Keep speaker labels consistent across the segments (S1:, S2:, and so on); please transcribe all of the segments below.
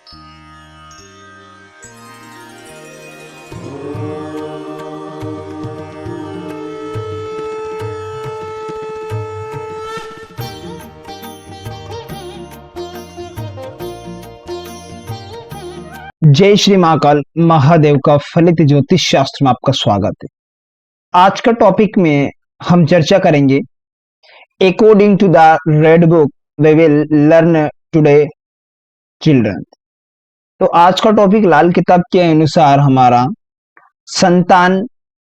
S1: जय श्री महाकाल महादेव का फलित ज्योतिष शास्त्र में आपका स्वागत है। आज का टॉपिक में हम चर्चा करेंगे according to the red book we will learn today children. तो आज का टॉपिक लाल किताब के अनुसार हमारा संतान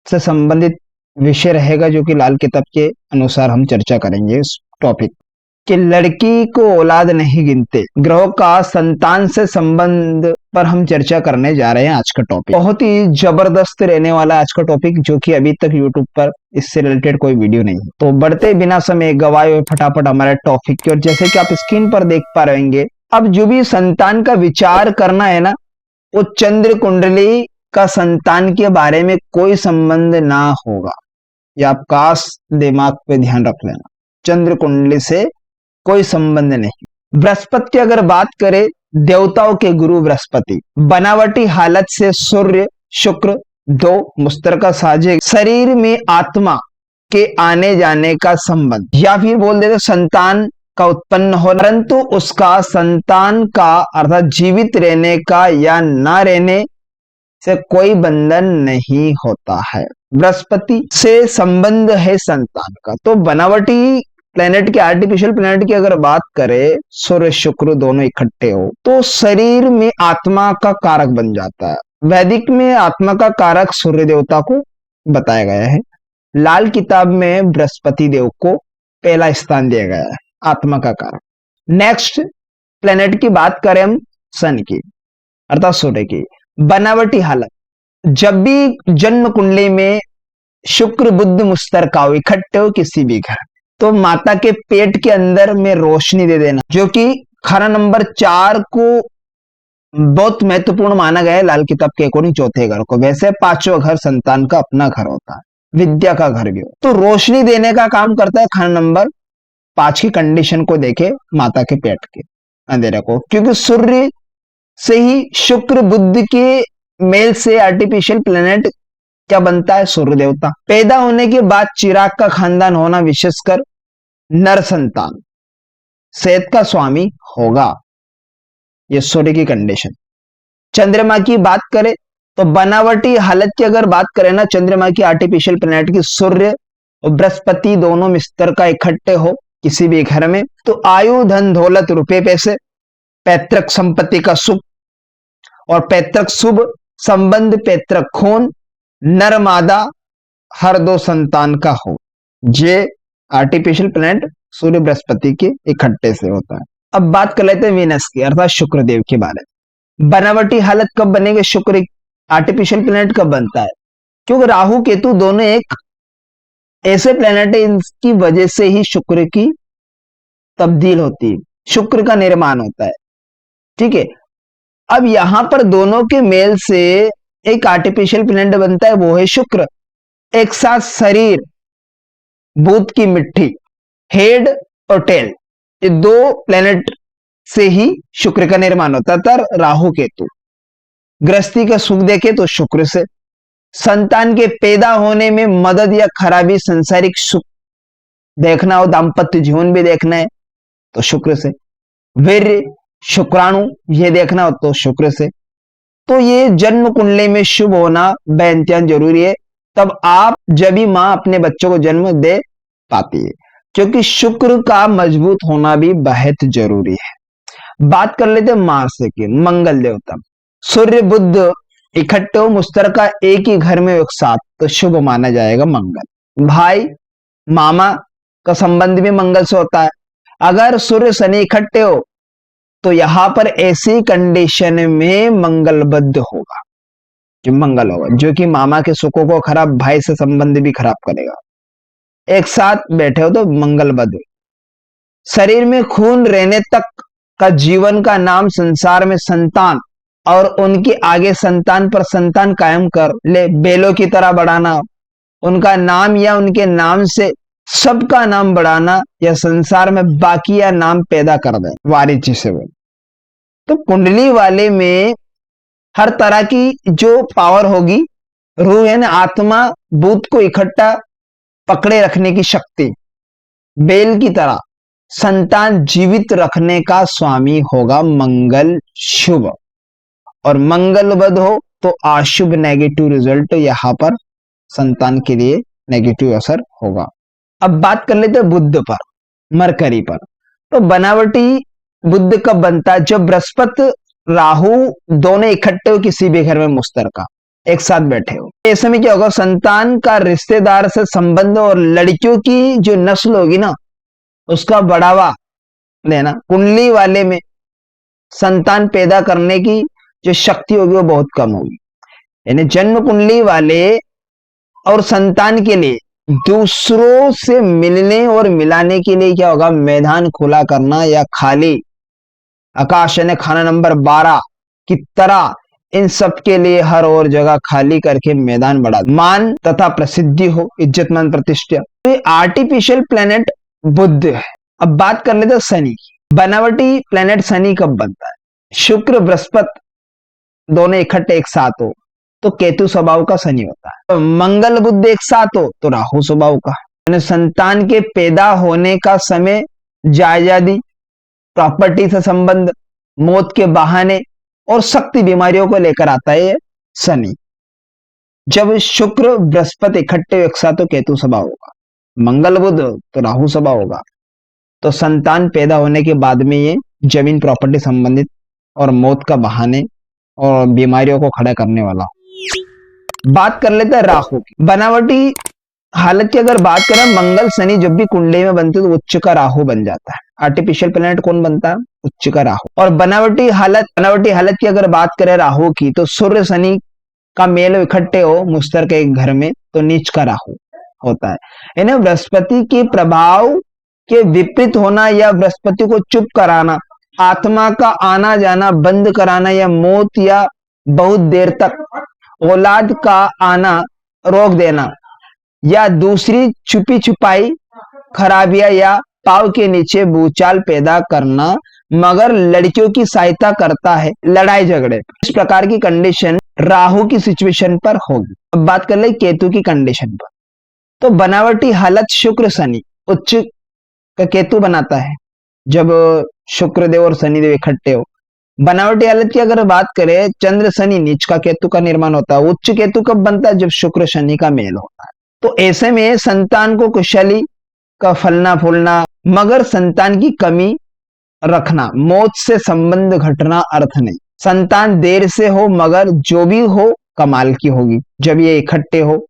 S1: से संबंधित विषय रहेगा, जो कि लाल किताब के अनुसार हम चर्चा करेंगे इस टॉपिक कि लड़की को औलाद नहीं गिनते, ग्रहों का संतान से संबंध पर हम चर्चा करने जा रहे हैं। आज का टॉपिक बहुत ही जबरदस्त रहने वाला है आज का टॉपिक, जो कि अभी तक यूट्यूब पर इससे रिलेटेड कोई वीडियो नहीं है। तो बढ़ते बिना समय गवाए हुए फटाफट हमारे टॉपिक की। और जैसे कि आप स्क्रीन पर देख पा रहेंगे, अब जो भी संतान का विचार करना है ना, वो चंद्र कुंडली का संतान के बारे में कोई संबंध ना होगा। ये आप खास दिमाग पे ध्यान रख लेना, चंद्र कुंडली से कोई संबंध नहीं। बृहस्पति की अगर बात करें, देवताओं के गुरु बृहस्पति, बनावटी हालत से सूर्य शुक्र दो मुश्तरका साझे, शरीर में आत्मा के आने जाने का संबंध, या फिर बोल देते संतान का उत्पन्न हो, परंतु उसका संतान का अर्थात जीवित रहने का या ना रहने से कोई बंधन नहीं होता है। बृहस्पति से संबंध है संतान का। तो बनावटी प्लेनेट के, आर्टिफिशियल प्लेनेट की अगर बात करें, सूर्य शुक्र दोनों इकट्ठे हो तो शरीर में आत्मा का कारक बन जाता है। वैदिक में आत्मा का कारक सूर्य देवता को बताया गया है। लाल किताब में बृहस्पति देव को पहला स्थान दिया गया है आत्मा का कारक। नेक्स्ट प्लेनेट की बात करें हम सन की अर्थात सूर्य की। बनावटी हालत, जब भी जन्म कुंडली में शुक्र बुध मुश्तरका इकट्ठे हो किसी भी घर, तो माता के पेट के अंदर में रोशनी दे देना, जो कि खाना नंबर 4 को बहुत महत्वपूर्ण माना गया है लाल किताब के अकॉर्डिंग। चौथे घर को, वैसे पांचवा घर संतान का अपना घर होता है, विद्या का घर भी हो, तो रोशनी देने का काम करता है खाना नंबर 5 की कंडीशन को देखे माता के पेट के अंधेरे को, क्योंकि सूर्य से ही शुक्र बुध के मेल से आर्टिफिशियल प्लेनेट क्या बनता है, सूर्य देवता। पैदा होने के बाद चिराग का खानदान होना, विशेषकर नर संतान सेहत का स्वामी होगा, ये सूर्य की कंडीशन। चंद्रमा की बात करें तो बनावटी हालत की अगर बात करें ना, चंद्रमा की आर्टिफिशियल प्लेनेट की, सूर्य और बृहस्पति दोनों मिस्तर का इकट्ठे हो किसी भी घर में, तो आयु धन दौलत रुपए पैसे, पैतृक संपत्ति का सुख और पैतृक शुभ संबंध, पैतृक खून, नर मादा हर दो संतान का हो, ये आर्टिफिशियल प्लेनेट सूर्य बृहस्पति के इकट्ठे से होता है। अब बात कर लेते हैं वीनस की अर्थात शुक्र देव के बारे में। बनावटी हालत कब बनेगी शुक्र, आर्टिफिशियल प्लेनेट कब बनता है, क्योंकि राहु केतु दोनों एक ऐसे प्लेनेट है, इनकी वजह से ही शुक्र की तब्दील होती है, शुक्र का निर्माण होता है। ठीक है, अब यहां पर दोनों के मेल से एक आर्टिफिशियल प्लेनेट बनता है, वो है शुक्र। एक साथ शरीर, बुध की मिट्टी, हेड और टेल, ये दो प्लेनेट से ही शुक्र का निर्माण होता था। राहु केतु गृहस्थी का सुख देखे तो शुक्र से, संतान के पैदा होने में मदद या खराबी, संसारिक सुख देखना हो, दाम्पत्य जीवन भी देखना है तो शुक्र से, वीर्य शुक्राणु ये देखना हो तो शुक्र से। तो ये जन्म कुंडली में शुभ होना बेइंतहा जरूरी है, तब आप जब भी मां अपने बच्चों को जन्म दे पाती है, क्योंकि शुक्र का मजबूत होना भी बेहद जरूरी है। बात कर लेते हैं मार्स की, मंगल देवता। सूर्य बुध इकट्ठे हो मुश्तरका एक ही घर में एक साथ, तो शुभ माना जाएगा मंगल। भाई मामा का संबंध भी मंगल से होता है। अगर सूर्य शनि इकट्ठे हो तो यहां पर ऐसी कंडीशन में मंगलबद्ध होगा कि मंगल होगा, जो कि मामा के सुखों को खराब, भाई से संबंध भी खराब करेगा। एक साथ बैठे हो तो मंगलबद्ध। शरीर में खून रहने तक का जीवन का नाम संसार में संतान और उनके आगे संतान पर संतान कायम कर ले, बेलों की तरह बढ़ाना, उनका नाम या उनके नाम से सबका नाम बढ़ाना, या संसार में बाकी या नाम पैदा कर दे, वारिची से बोल। तो कुंडली वाले में हर तरह की जो पावर होगी, रूह है ना, आत्मा भूत को इकट्ठा पकड़े रखने की शक्ति, बेल की तरह संतान जीवित रखने का स्वामी होगा मंगल शुभ। और मंगल बद हो तो अशुभ नेगेटिव रिजल्ट यहां पर संतान के लिए नेगेटिव असर होगा। अब बात कर लेते हैं बुध पर, मरकरी पर। तो बनावटी बुध कब बनता है? जब बृहस्पति राहु दोनों इकट्ठे हो किसी भी घर में मुश्तरका एक साथ बैठे हो। ऐसे में क्या होगा? संतान का रिश्तेदार से संबंध और लड़कियों की जो नस्ल होगी ना उसका बढ़ावा लेना। कुंडली वाले में संतान पैदा करने की जो शक्ति होगी वो बहुत कम होगी। यानी जन्म कुंडली वाले और संतान के लिए दूसरों से मिलने और मिलाने के लिए क्या होगा? मैदान खुला करना या खाली आकाश ने खाना नंबर 12 की तरह इन सब के लिए हर और जगह खाली करके मैदान बढ़ा, मान तथा प्रसिद्धि हो, इज्जतमान प्रतिष्ठा। तो ये आर्टिफिशियल प्लेनेट बुध है। अब बात कर लेते हैं शनि की। बनावटी प्लेनेट शनि कब बनता है? शुक्र बृहस्पति दोनों इकट्ठे एक साथ हो तो केतु स्वभाव का शनि होता है। तो मंगल बुध एक साथ हो तो राहु स्वभाव का। संतान के पैदा होने का समय, जायदादी, प्रॉपर्टी से संबंध, मौत के बहाने और शक्ति बीमारियों को लेकर आता है शनि। जब शुक्र बृहस्पति इकट्ठे एक साथ तो केतु स्वभाव होगा, मंगल बुध तो राहु स्वभाव होगा। तो संतान पैदा होने के बाद में ये जमीन प्रॉपर्टी संबंधित और मौत का बहाने और बीमारियों को खड़ा करने वाला। बात कर लेते हैं राहु की। बनावटी हालत की अगर बात करें, मंगल शनि जब भी कुंडली में बनते तो उच्च का राहु बन जाता है। आर्टिफिशियल प्लैनेट कौन बनता है? उच्च का राहु। और बनावटी हालत की अगर बात करें राहु की, तो सूर्य शनि का मेल इकट्ठे हो मुश्तर के एक घर में तो नीच का राहु होता है। इन्हें बृहस्पति के प्रभाव के विपरीत होना या बृहस्पति को चुप कराना, आत्मा का आना जाना बंद कराना या मौत या बहुत देर तक औलाद का आना रोक देना या दूसरी छुपी छुपाई खराबियां या पाव के नीचे भूचाल पैदा करना, मगर लड़कियों की सहायता करता है लड़ाई झगड़े। इस प्रकार की कंडीशन राहु की सिचुएशन पर होगी। अब बात कर ले केतु की कंडीशन पर। तो बनावटी हालत शुक्र शनि उच्च का केतु बनाता है जब शुक्रदेव और शनिदेव इकट्ठे हो। बनावटी हालत की अगर बात करें, चंद्र शनि नीच का केतु का निर्माण होता है। उच्च केतु कब बनता है? जब शुक्र शनि का मेल होता है। तो ऐसे में संतान को कुशली का फलना फूलना, मगर संतान की कमी रखना, मौत से संबंध घटना अर्थ नहीं। संतान देर से हो मगर जो भी हो कमाल की होगी जब ये इकट्ठे हो।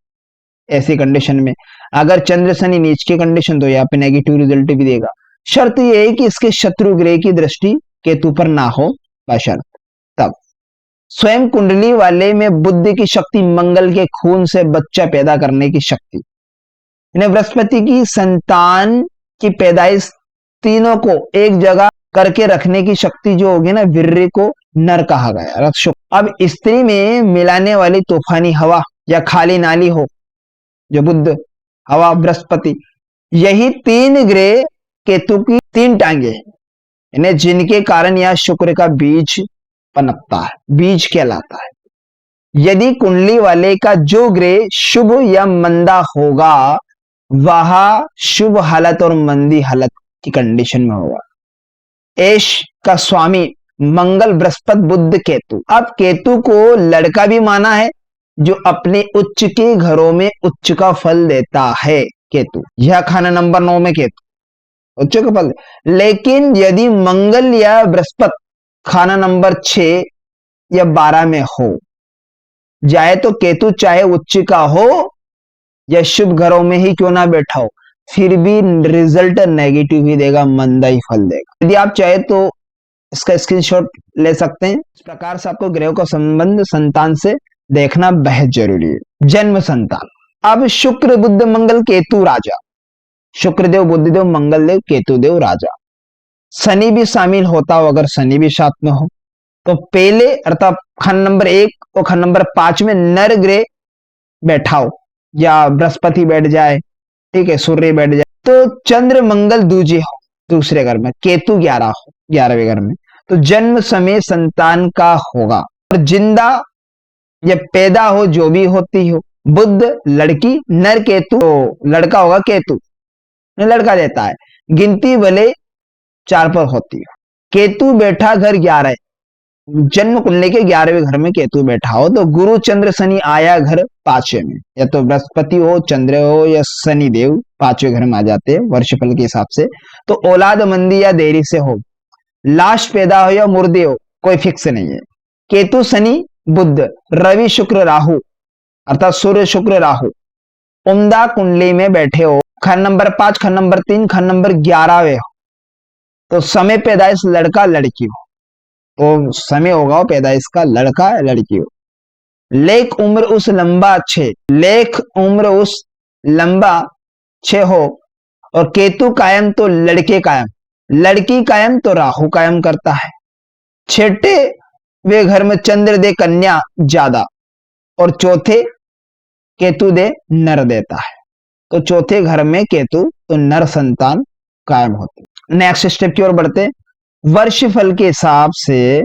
S1: ऐसी कंडीशन में अगर चंद्र शनि नीच की कंडीशन तो यहाँ पे नेगेटिव रिजल्ट भी देगा। शर्त यह है कि इसके शत्रु ग्रह की दृष्टि केतु पर ना हो बशर्त। तब स्वयं कुंडली वाले में बुद्धि की शक्ति, मंगल के खून से बच्चा पैदा करने की शक्ति, इन्हें बृहस्पति की संतान की पैदाइश, तीनों को एक जगह करके रखने की शक्ति जो होगी ना, वीर्य को नर कहा गया। अब स्त्री में मिलाने वाली तूफानी हवा या खाली नाली हो, जो बुध, हवा, बृहस्पति, यही तीन ग्रह केतु की तीन टांगे हैं, इन्हें जिनके कारण यह शुक्र का बीज पनपता है, बीज कहलाता है। यदि कुंडली वाले का जो ग्रह शुभ या मंदा होगा वह शुभ हालत और मंदी हालत की कंडीशन में होगा। एश का स्वामी मंगल, बृहस्पति, बुध, केतु। अब केतु को लड़का भी माना है जो अपने उच्च के घरों में उच्च का फल देता है। केतु यह खाना नंबर 9 में केतु उच्च का फल। लेकिन यदि मंगल या बृहस्पति खाना नंबर 6 या 12 में हो जाए तो केतु चाहे उच्च का हो या शुभ घरों में ही क्यों ना बैठा हो, फिर भी रिजल्ट नेगेटिव ही देगा, मंदा ही फल देगा। यदि आप चाहे तो इसका स्क्रीनशॉट ले सकते हैं। इस प्रकार से आपको ग्रहों का संबंध संतान से देखना बेहद जरूरी है। जन्म संतान। अब शुक्र, बुध, मंगल, केतु राजा। शुक्रदेव, बुद्धदेव, मंगलदेव, केतुदेव राजा। शनि भी शामिल होता हो, अगर शनि भी साथ में हो तो पहले अर्थात खंड नंबर 1 और खंड नंबर 5 में नर ग्रह बैठा हो, या बृहस्पति बैठ जाए, ठीक है, सूर्य बैठ जाए, तो चंद्र मंगल दूजे हो दूसरे घर में, केतु 11 हो 11वें घर में, तो जन्म समय संतान का होगा, और जिंदा या पैदा हो जो भी होती हो। बुध लड़की, नर केतु तो लड़का होगा, केतु लड़का देता है। गिनती भले 4 पर होती हो। केतु बैठा घर 11, जन्म कुंडली के 11वें घर में केतु बैठा हो तो गुरु चंद्र शनि आया घर 5वें में, या तो बृहस्पति हो, चंद्र हो या शनि देव 5वें घर में आ जाते हैं वर्षफल के हिसाब से। तो औलाद मंदी या देरी से हो, लाश पैदा हो या मुर्दे हो, कोई फिक्स नहीं है। केतु शनि बुध रवि शुक्र राहु अर्थात सूर्य शुक्र राहु उम्दा कुंडली में बैठे हो, खंड नंबर 5, खंड नंबर 3, खंड नंबर 11वें हो, तो समय पैदाइश लड़का लड़की हो, तो समय होगा वो पैदाइश का लड़का लड़की हो। लेख उम्र उस लंबा 6, लेख उम्र उस लंबा 6 हो, और केतु कायम तो लड़के कायम, लड़की कायम तो राहु कायम करता है। छठे वे घर में चंद्र दे कन्या ज्यादा, और चौथे केतु दे नर देता है, तो चौथे घर में केतु तो नर संतान कायम होती। नेक्स्ट स्टेप की ओर बढ़ते। वर्ष फल के हिसाब से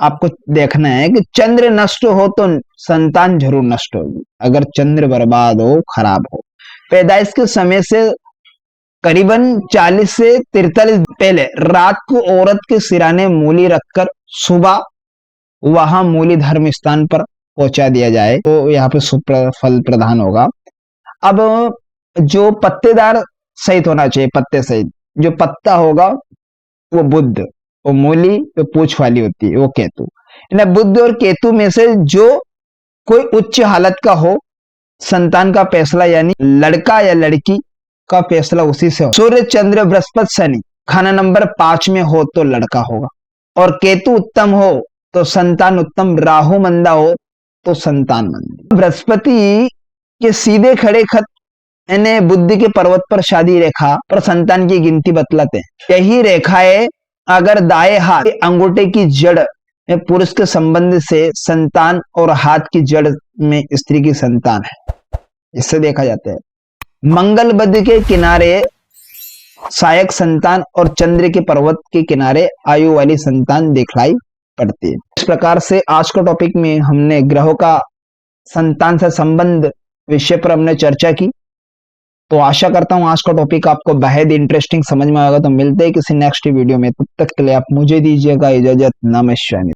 S1: आपको देखना है कि चंद्र नष्ट हो तो संतान जरूर नष्ट होगी। अगर चंद्र बर्बाद हो, खराब हो, पैदाइश के समय से करीबन 40 से 43 पहले रात को औरत के सिराने मूली रखकर सुबह वहां मूली धर्म स्थान पर पहुंचा दिया जाए तो यहाँ पे शुभ फल प्रदान होगा। अब जो पत्तेदार सहित होना चाहिए, पत्ते सहित, जो पत्ता होगा वो बुध, वो मूली जो पूछ वाली होती है वो केतु। बुध और केतु में से जो कोई उच्च हालत का हो, संतान का फैसला यानी लड़का या लड़की का फैसला उसी से हो। सूर्य चंद्र बृहस्पति शनि खाना नंबर 5 में हो तो लड़का होगा, और केतु उत्तम हो तो संतान उत्तम, राहु मंदा हो तो संतान मंदी। बृहस्पति के सीधे खड़े खत यानी बुद्धि के पर्वत पर शादी रेखा पर संतान की गिनती बतलाते हैं। यही रेखाएं अगर दाएं हाथ अंगूठे की जड़ में पुरुष के संबंध से संतान और हाथ की जड़ में स्त्री की संतान है, इससे देखा जाता है। मंगल बद के किनारे सहायक संतान और चंद्र के पर्वत के किनारे आयु वाली संतान दिखलाई पड़ती है। इस प्रकार से आज का टॉपिक में हमने ग्रहों का संतान से संबंध विषय पर हमने चर्चा की। तो आशा करता हूं आज का टॉपिक आपको बेहद इंटरेस्टिंग समझ में आएगा। तो मिलते हैं किसी नेक्स्ट वीडियो में, तब तक के लिए आप मुझे दीजिएगा इजाजत। नमस्कार।